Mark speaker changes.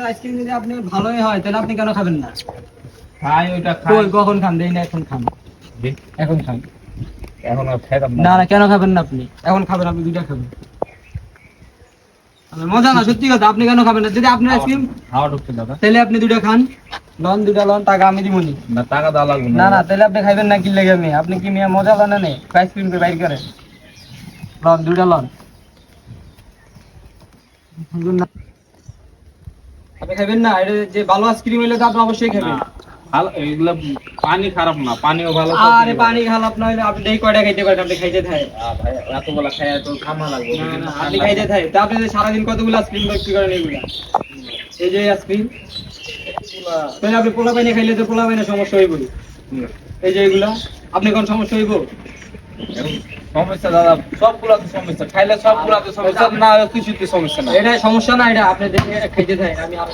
Speaker 1: Ice cream যদি আপনি ভালোই হয় তাহলে আপনি কেন খাবেন না?
Speaker 2: খাই ওইটা খাই।
Speaker 1: কই কখন খান? দেই না, এখন খান। এখন খান।
Speaker 2: এখন আর খাইতাম
Speaker 1: না না, কেন খাবেন না আপনি? এখন খাবেন, আপনি দুইটা খাবেন। মজা না, সত্যি কথা। আপনি কেন খাবেন না? যদি আপনি আইসক্রিম
Speaker 2: হাওয়া ঢুকছে দাদা।
Speaker 1: তাহলে আপনি দুইটা খান। লন, দুইটা লন, টাকা আমি দিবনি।
Speaker 2: না টাকা দেওয়া লাগবে
Speaker 1: না না, তাহলে আপনি খাইবেন না কি লেগে? আপনি কি মিয়া মজা লন না? আইসক্রিম কে বাইর করেন। লন, দুইটা লন। আপনি খাবেন না? এটা যে ভালো আইসক্রিম হইলে তো আপনি অবশ্যই খাবেন।
Speaker 2: ভালো এগুলা পানি খারাপ না, পানিও ভালো।
Speaker 1: আরে পানি খারাপ না হলে আপনি এই কয়টা খাইতে পারেন? আপনি খাইতে থাকেন।
Speaker 2: ভাই এতগুলা খাই তো খামা লাগবে।
Speaker 1: না না, আপনি খাইতে থাকেন। তা আপনি যে সারাদিন কতগুলো আইসক্রিম বিক্রি করেন এগুলা? এই যে আইসক্রিম তাহলে আপনি পোলা পাইনে খাইলে তো পোলা পাইনে সমস্যা হইব। এই যে এগুলা আপনি কোন সমস্যা হইব?
Speaker 2: সমস্যা দাদা, সবগুলা তো সমস্যা। খাইলে সবগুলা তো সমস্যা, না কিছুতে সমস্যা না।
Speaker 1: এটা সমস্যা না, এটা আপনি দেখে খাইতে থাকেন। আমি আর